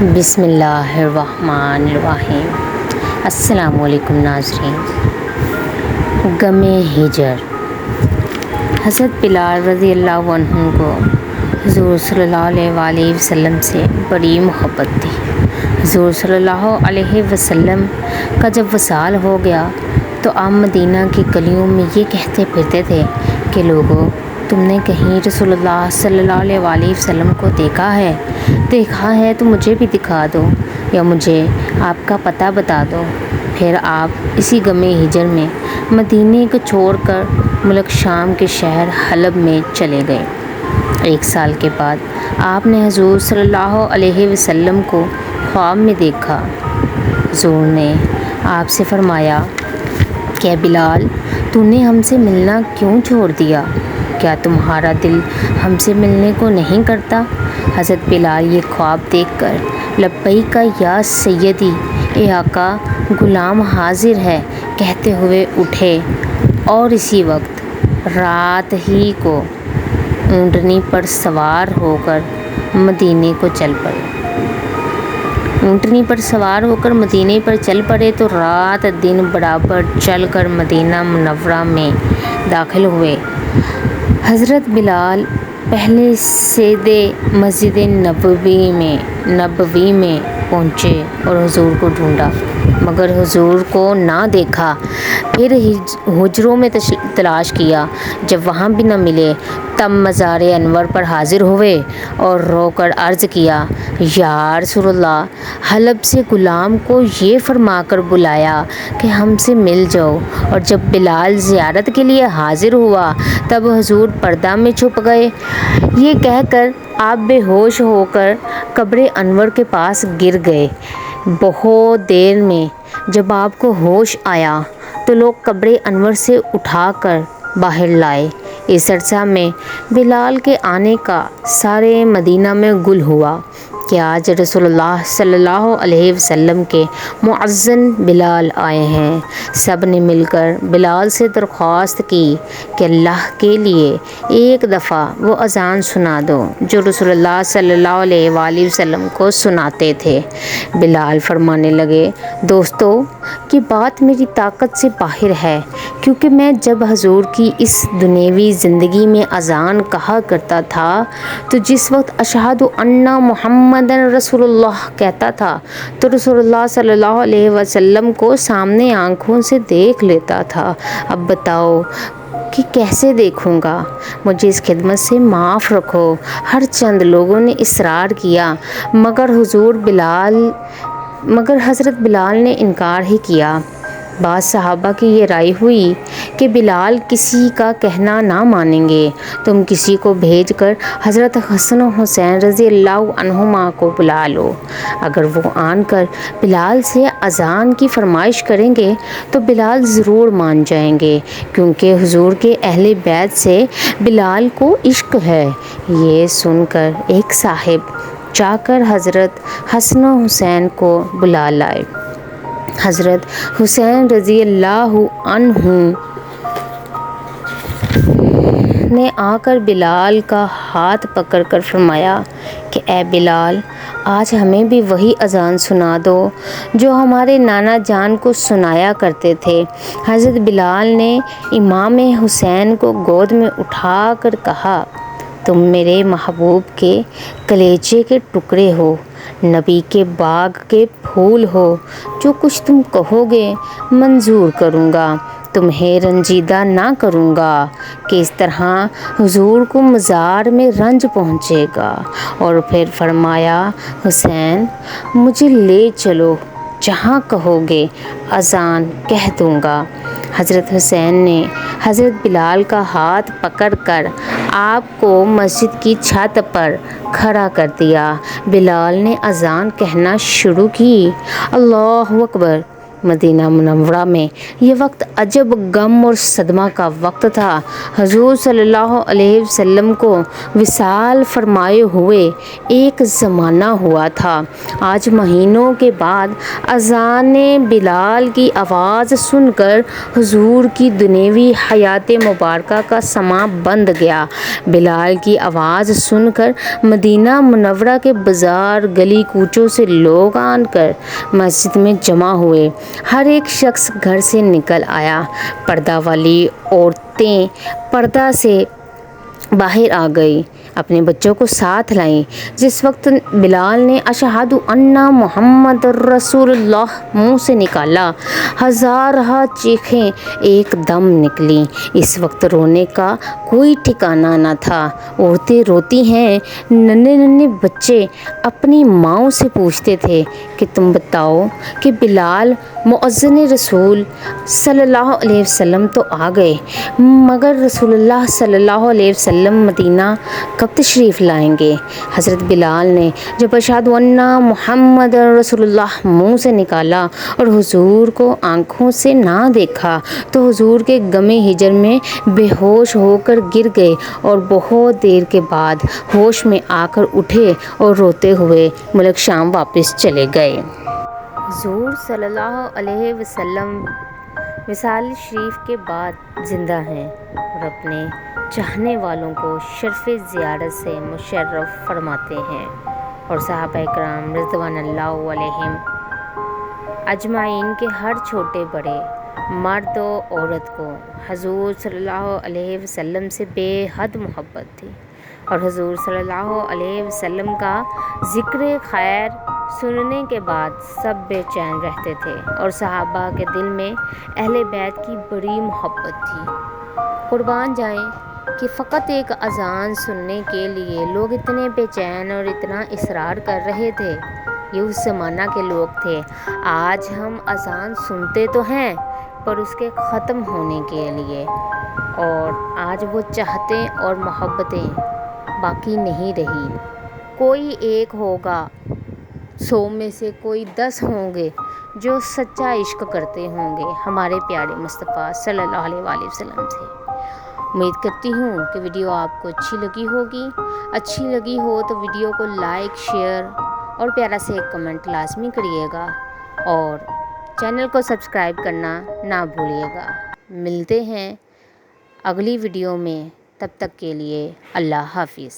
بسم اللہ الرحمن الرحیم۔ السلام علیکم ناظرین۔ غم ہجر۔ حضرت بلال رضی اللہ عنہ کو حضور صلی اللہ علیہ وآلہ وسلم سے بڑی محبت تھی۔ حضور صلی اللہ علیہ وسلم کا جب وصال ہو گیا تو آپ مدینہ کی گلیوں میں یہ کہتے پھرتے تھے کہ لوگوں، تم نے کہیں رسول اللہ صلی اللہ علیہ وآلہ وسلم کو دیکھا ہے تو مجھے بھی دکھا دو یا مجھے آپ کا پتہ بتا دو۔ پھر آپ اسی غم ہجر میں مدینے کو چھوڑ کر ملک شام کے شہر حلب میں چلے گئے۔ 1 سال کے بعد آپ نے حضور صلی اللہ علیہ وسلم کو خواب میں دیکھا۔ حضور نے آپ سے فرمایا کہ بلال، تو نے ہم سے ملنا کیوں چھوڑ دیا؟ کیا تمہارا دل ہم سے ملنے کو نہیں کرتا؟ حضرت بلال یہ خواب دیکھ کر لبیک یا سیدی، اے آقا، غلام حاضر ہے کہتے ہوئے اٹھے اور اسی وقت رات ہی کو اونٹنی پر سوار ہو کر مدینے کو چل پڑے۔ اونٹنی پر سوار ہو کر مدینے پر چل پڑے تو رات دن برابر چل کر مدینہ منورہ میں داخل ہوئے۔ حضرت بلال پہلے سیدے مسجد نبوی میں پہنچے اور حضور کو ڈھونڈا مگر حضور کو نہ دیکھا۔ پھر حجروں میں تلاش کیا، جب وہاں بھی نہ ملے تب مزار انور پر حاضر ہوئے اور رو کر عرض کیا، یا رسول اللہ، حلب سے غلام کو یہ فرما کر بلایا کہ ہم سے مل جاؤ۔ اور جب بلال زیارت کے لیے حاضر ہوا تب حضور پردہ میں چھپ گئے۔ یہ کہہ کر آپ بے ہوش ہو کر قبر انور کے پاس گر گئے۔ بہت دیر میں جب آپ کو ہوش آیا تو لوگ قبر انور سے اٹھا کر باہر لائے۔ اس عرصہ میں بلال کے آنے کا سارے مدینہ میں گل ہوا کہ آج رسول اللہ صلی اللہ علیہ وسلم کے مؤذن بلال آئے ہیں۔ سب نے مل کر بلال سے درخواست کی کہ اللہ کے لیے ایک دفعہ وہ اذان سنا دو جو رسول اللہ صلی اللہ علیہ وآلہ وسلم کو سناتے تھے۔ بلال فرمانے لگے، دوستو، یہ بات میری طاقت سے باہر ہے، کیونکہ میں جب حضور کی اس دنیوی زندگی میں اذان کہا کرتا تھا تو جس وقت اشہد ان محمد رسول اللہ کہتا تھا تو رسول اللہ صلی اللہ علیہ وسلم کو سامنے آنکھوں سے دیکھ لیتا تھا۔ اب بتاؤ کہ کیسے دیکھوں گا؟ مجھے اس خدمت سے معاف رکھو۔ ہر چند لوگوں نے اصرار کیا مگر حضرت بلال نے انکار ہی کیا۔ بعض صحابہ کی یہ رائے ہوئی کہ بلال کسی کا کہنا نہ مانیں گے، تم کسی کو بھیج کر حضرت حسن و حسین رضی اللہ عنہما کو بلا لو۔ اگر وہ آن کر بلال سے اذان کی فرمائش کریں گے تو بلال ضرور مان جائیں گے، کیونکہ حضور کے اہل بیت سے بلال کو عشق ہے۔ یہ سن کر ایک صاحب جا کر حضرت حسن و حسین کو بلا لائے۔ حضرت حسین رضی اللہ عنہ نے آ کر بلال کا ہاتھ پکڑ کر فرمایا کہ اے بلال، آج ہمیں بھی وہی اذان سنا دو جو ہمارے نانا جان کو سنایا کرتے تھے۔ حضرت بلال نے امام حسین کو گود میں اٹھا کر کہا، تم میرے محبوب کے کلیجے کے ٹکڑے ہو، نبی کے باغ کے پھول ہو، جو کچھ تم کہو گے منظور کروں گا، تمہیں رنجیدہ نہ کروں گا کہ اس طرح حضور کو مزار میں رنج پہنچے گا۔ اور پھر فرمایا، حسین، مجھے لے چلو، جہاں کہو گے اذان کہہ دوں گا۔ حضرت حسین نے حضرت بلال کا ہاتھ پکڑ کر آپ کو مسجد کی چھت پر کھڑا کر دیا۔ بلال نے اذان کہنا شروع کی، اللہ اکبر، مدینہ منورہ میں یہ وقت عجب غم اور صدمہ کا وقت تھا۔ حضور صلی اللہ علیہ وسلم کو وصال فرمائے ہوئے ایک زمانہ ہوا تھا۔ آج مہینوں کے بعد اذان بلال کی آواز سن کر حضور کی دنیوی حیات مبارکہ کا سماں بند گیا۔ بلال کی آواز سن کر مدینہ منورہ کے بازار گلی کوچوں سے لوگ آن کر مسجد میں جمع ہوئے۔ ہر ایک شخص گھر سے نکل آیا۔ پردہ والی عورتیں پردہ سے باہر آ گئیں، اپنے بچوں کو ساتھ لائیں۔ جس وقت بلال نے اشہد ان محمد رسول اللہ منہ سے نکالا، ہزارہ چیخیں ایک دم نکلیں۔ اس وقت رونے کا کوئی ٹھکانہ نہ تھا۔ عورتیں روتی ہیں، ننھے ننھے بچے اپنی ماؤں سے پوچھتے تھے کہ تم بتاؤ کہ بلال مؤذن رسول صلی اللہ علیہ وسلم تو آ گئے، مگر رسول اللہ صلی اللہ علیہ وسلم مدینہ کب تشریف لائیں گے؟ حضرت بلال نے جب اشہد ان محمد رسول اللہ منہ سے نکالا اور حضور کو آنکھوں سے نہ دیکھا تو حضور کے غم ہجر میں بے ہوش ہو کر گر گئے اور بہت دیر کے بعد ہوش میں آ کر اٹھے اور روتے ہوئے ملک شام واپس چلے گئے۔ حضور صلی اللہ علیہ وسلم وصال شریف کے بعد زندہ ہیں اور اپنے چاہنے والوں کو شرف زیارت سے مشرف فرماتے ہیں، اور صحابہ کرام رضوان اللہ علیہم اجمعین کے ہر چھوٹے بڑے مرد و عورت کو حضور صلی اللہ علیہ وسلم سے بے حد محبت تھی، اور حضور صلی اللہ علیہ وسلم کا ذکر خیر سننے کے بعد سب بے چین رہتے تھے، اور صحابہ کے دل میں اہل بیت کی بڑی محبت تھی۔ قربان جائیں کہ فقط ایک اذان سننے کے لیے لوگ اتنے بے چین اور اتنا اصرار کر رہے تھے۔ یہ اس زمانہ کے لوگ تھے۔ آج ہم اذان سنتے تو ہیں پر اس کے ختم ہونے کے لیے، اور آج وہ چاہتیں اور محبتیں باقی نہیں رہی۔ کوئی ایک ہوگا، 100 میں سے کوئی 10 ہوں گے جو سچا عشق کرتے ہوں گے ہمارے پیارے مصطفیٰ صلی اللہ علیہ وآلہ وسلم سے۔ امید کرتی ہوں کہ ویڈیو آپ کو اچھی لگی ہوگی۔ اچھی لگی ہو تو ویڈیو کو لائک، شیئر اور پیارا سے ایک کمنٹ لازمی کریے گا، اور چینل کو سبسکرائب کرنا نہ بھولیے گا۔ ملتے ہیں اگلی ویڈیو میں، تب تک کے لیے اللہ حافظ۔